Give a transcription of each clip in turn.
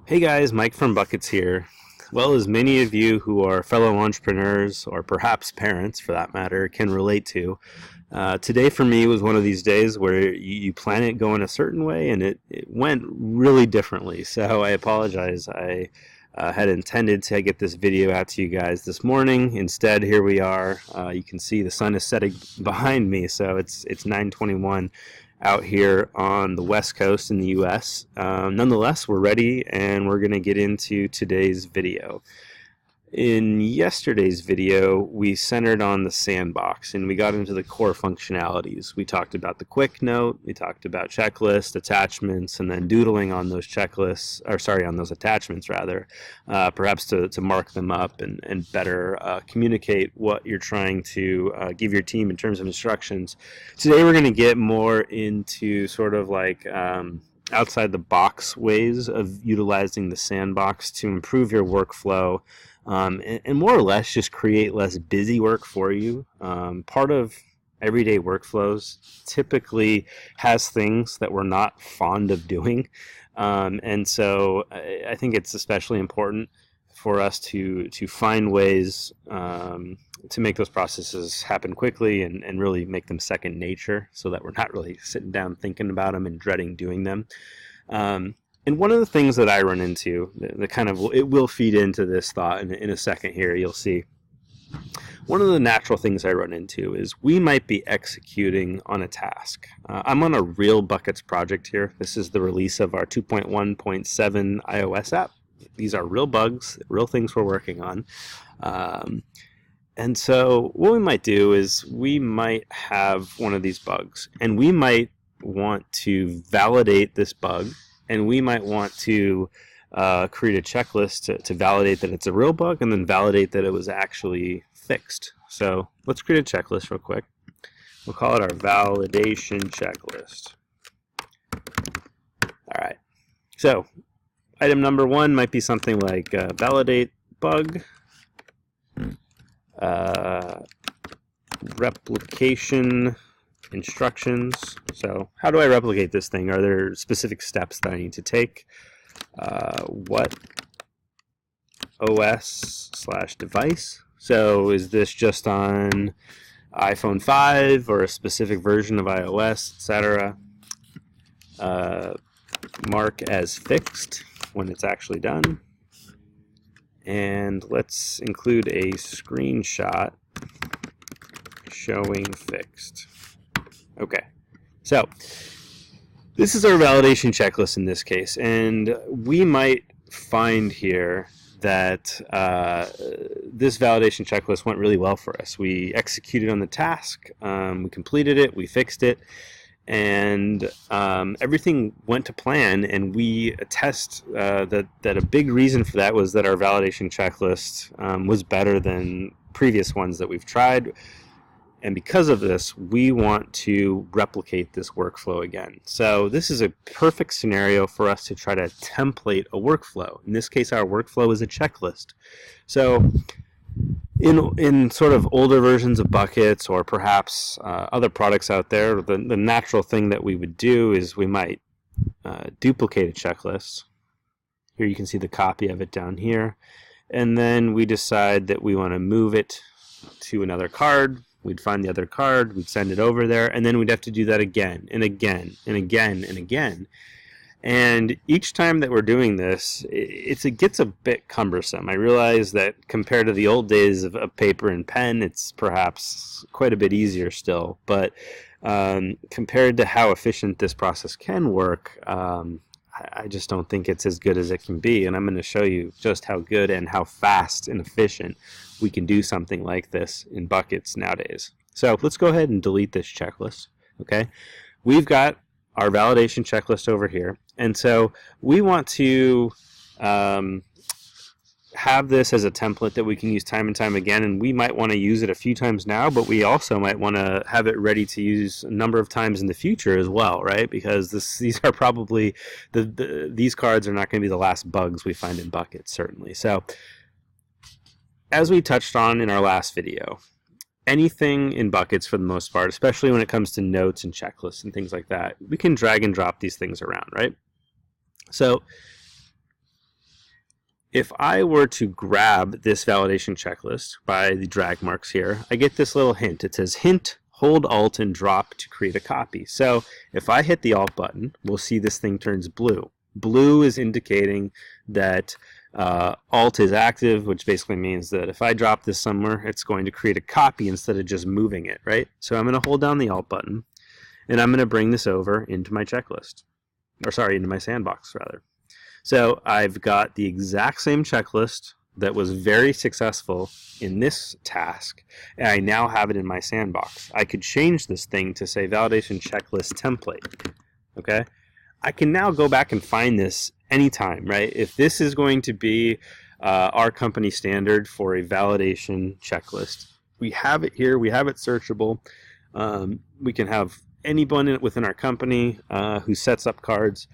Hey guys, Mike from Buckets here. Well, as many of you who are fellow entrepreneurs, or perhaps parents for that matter, can relate to, today for me was one of these days where you plan it going a certain way and it went really differently. So I apologize. I had intended to get this video out to you guys this morning. Instead, here we are. You can see the sun is setting behind me, so it's 9:21 out here on the West Coast in the US. Nonetheless, we're ready and we're going to get into today's video. In yesterday's video, we centered on the sandbox and we got into the core functionalities. We talked about the quick note, we talked about checklist, attachments, and then doodling on those checklists, or sorry, on those attachments rather, perhaps to mark them up and better communicate what you're trying to give your team in terms of instructions. Today we're going to get more into sort of like outside the box ways of utilizing the sandbox to improve your workflow. And more or less just create less busy work for you. Part of everyday workflows typically has things that we're not fond of doing. And so I think it's especially important for us to find ways to make those processes happen quickly and really make them second nature so that we're not really sitting down thinking about them and dreading doing them. And one of the things that I run into, the kind of, it will feed into this thought in a second here, you'll see. One of the natural things I run into is we might be executing on a task. I'm on a real Buckets project here. This is the release of our 2.1.7 iOS app. These are real bugs, real things we're working on. And so what we might do is we might have one of these bugs, and we might want to validate this bug, and we might want to create a checklist to validate that it's a real bug and then validate that it was actually fixed. So let's create a checklist real quick. We'll call it our validation checklist. All right. So item number one might be something like validate bug, replication instructions. So how do I replicate this thing? Are there specific steps that I need to take? What OS/device? So is this just on iPhone 5 or a specific version of iOS, etc.? Mark as fixed when it's actually done. And let's include a screenshot showing fixed. Okay, so this is our validation checklist in this case, and we might find here that this validation checklist went really well for us. We executed on the task, we completed it, we fixed it, and everything went to plan, and we attest that a big reason for that was that our validation checklist was better than previous ones that we've tried. And because of this, we want to replicate this workflow again. So this is a perfect scenario for us to try to template a workflow. In this case, our workflow is a checklist. So in sort of older versions of Buckets or perhaps other products out there, the natural thing that we would do is we might duplicate a checklist. Here you can see the copy of it down here. And then we decide that we want to move it to another card. We'd find the other card, we'd send it over there, and then we'd have to do that again and again and again and again. And each time that we're doing this, it gets a bit cumbersome. I realize that compared to the old days of paper and pen, it's perhaps quite a bit easier still. But compared to how efficient this process can work, I just don't think it's as good as it can be. And I'm going to show you just how good and how fast and efficient we can do something like this in Buckets nowadays. So let's go ahead and delete this checklist. Okay, we've got our validation checklist over here, and so we want to have this as a template that we can use time and time again, and we might want to use it a few times now, but we also might want to have it ready to use a number of times in the future as well, right? Because these are probably these cards are not going to be the last bugs we find in Buckets, certainly. So as we touched on in our last video, anything in Buckets for the most part, especially when it comes to notes and checklists and things like that, we can drag and drop these things around, right? So if I were to grab this validation checklist by the drag marks here, I get this little hint. It says hint, hold Alt and drop to create a copy. So if I hit the Alt button, we'll see this thing turns blue. Blue is indicating that Alt is active, which basically means that if I drop this somewhere, it's going to create a copy instead of just moving it, right? So I'm going to hold down the Alt button, and I'm going to bring this over into my checklist. Or sorry, into my sandbox, rather. So I've got the exact same checklist that was very successful in this task, and I now have it in my sandbox. I could change this thing to say validation checklist template, okay? I can now go back and find this anytime, right? If this is going to be our company standard for a validation checklist, we have it here, we have it searchable. We can have anyone within our company who sets up cards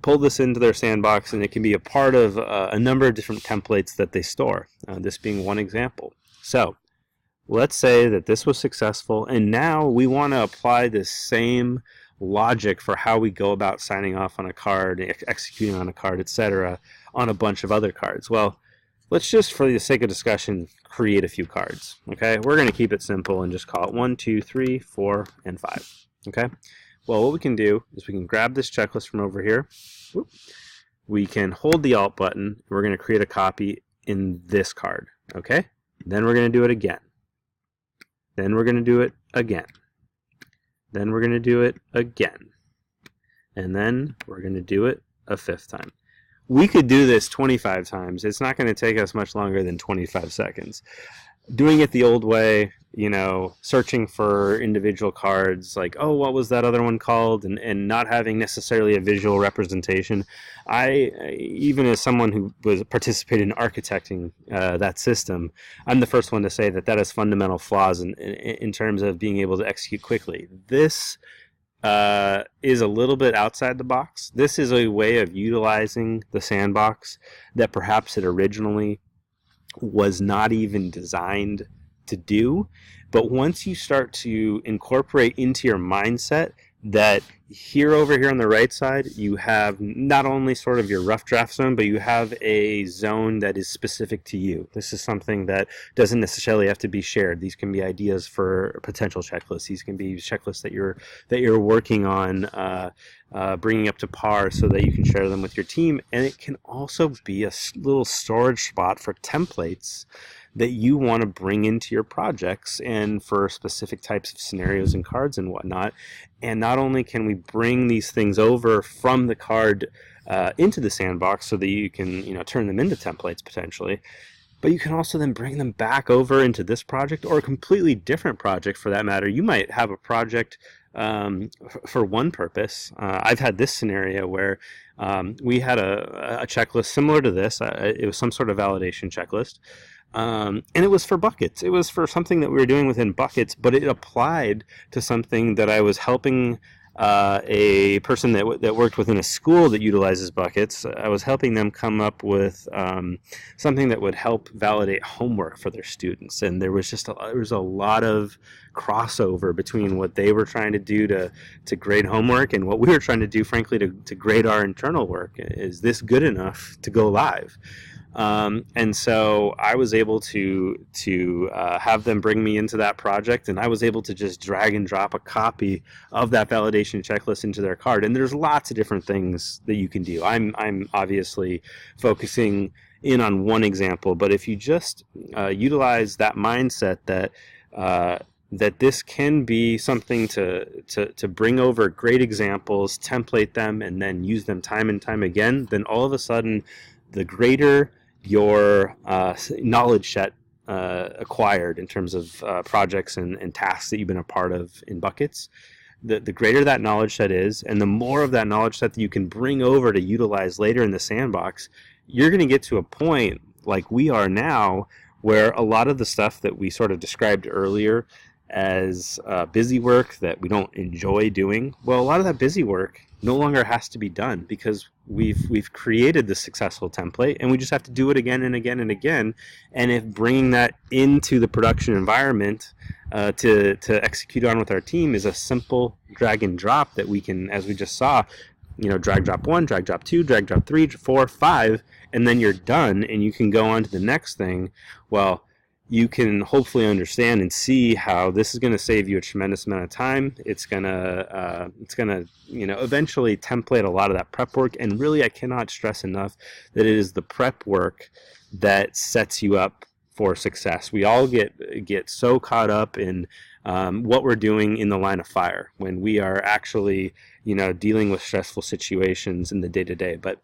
pull this into their sandbox, and it can be a part of a number of different templates that they store, this being one example. So let's say that this was successful, and now we want to apply this same logic for how we go about signing off on a card, executing on a card, etc., on a bunch of other cards. Well, let's just, for the sake of discussion, create a few cards. Okay, we're going to keep it simple and just call it 1, 2, 3, 4, and 5. Okay. Well, what we can do is we can grab this checklist from over here. Whoop. We can hold the Alt button. We're going to create a copy in this card. Okay. Then we're going to do it again. Then we're going to do it again. Then we're going to do it again. And then we're going to do it a 5th time. We could do this 25 times. It's not going to take us much longer than 25 seconds. Doing it the old way, you know, searching for individual cards, like, oh, what was that other one called, and not having necessarily a visual representation. Even as someone who was participated in architecting that system, I'm the first one to say that has fundamental flaws in terms of being able to execute quickly. This is a little bit outside the box. This is a way of utilizing the sandbox that perhaps it originally was not even designed to do. But once you start to incorporate into your mindset that over here on the right side, you have not only sort of your rough draft zone, but you have a zone that is specific to you. This is something that doesn't necessarily have to be shared. These can be ideas for potential checklists. These can be checklists that you're working on, bringing up to par so that you can share them with your team. And it can also be a little storage spot for templates that you want to bring into your projects and for specific types of scenarios and cards and whatnot. And not only can we bring these things over from the card into the sandbox so that you can, turn them into templates potentially, but you can also then bring them back over into this project or a completely different project for that matter. You might have a project for one purpose. I've had this scenario where we had a checklist similar to this. It was some sort of validation checklist. And it was for buckets. It was for something that we were doing within buckets, but it applied to something that I was helping a person that worked within a school that utilizes buckets. I was helping them come up with something that would help validate homework for their students, and there was a lot of crossover between what they were trying to do to grade homework and what we were trying to do, frankly, to grade our internal work. Is this good enough to go live? And so I was able to have them bring me into that project, and I was able to just drag and drop a copy of that validation checklist into their card. And there's lots of different things that you can do. I'm obviously focusing in on one example, but if you just utilize that mindset that this can be something to bring over great examples, template them, and then use them time and time again, then all of a sudden, the greater your knowledge set acquired in terms of projects and tasks that you've been a part of in buckets, the greater that knowledge set is, and the more of that knowledge set that you can bring over to utilize later in the sandbox, you're going to get to a point like we are now where a lot of the stuff that we sort of described earlier as busy work that we don't enjoy doing, well, a lot of that busy work no longer has to be done because we've created the successful template, and we just have to do it again and again and again. And if bringing that into the production environment to execute on with our team is a simple drag and drop that we can, as we just saw, drag drop 1, drag drop 2, drag drop 3, 4, 5, and then you're done and you can go on to the next thing. Well, you can hopefully understand and see how this is going to save you a tremendous amount of time. It's gonna eventually template a lot of that prep work. And really, I cannot stress enough that it is the prep work that sets you up for success. We all get so caught up in what we're doing in the line of fire when we are actually dealing with stressful situations in the day-to-day. But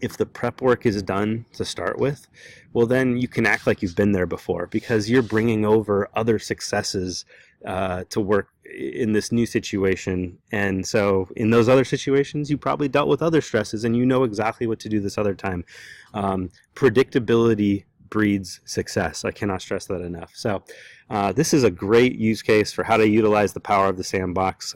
if the prep work is done to start with, well, then you can act like you've been there before, because you're bringing over other successes to work in this new situation. And so in those other situations, you probably dealt with other stresses and you know exactly what to do this other time. Predictability breeds success. I cannot stress that enough. So this is a great use case for how to utilize the power of the sandbox.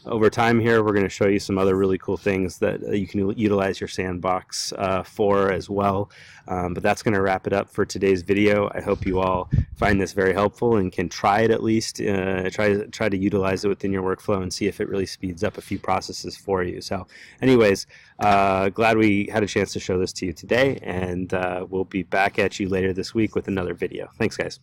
Over time here, we're going to show you some other really cool things that you can utilize your sandbox for as well. But that's going to wrap it up for today's video. I hope you all find this very helpful and can try it at least. Try to utilize it within your workflow and see if it really speeds up a few processes for you. So anyways, glad we had a chance to show this to you today, and we'll be back at you later this week with another video. Thanks, guys.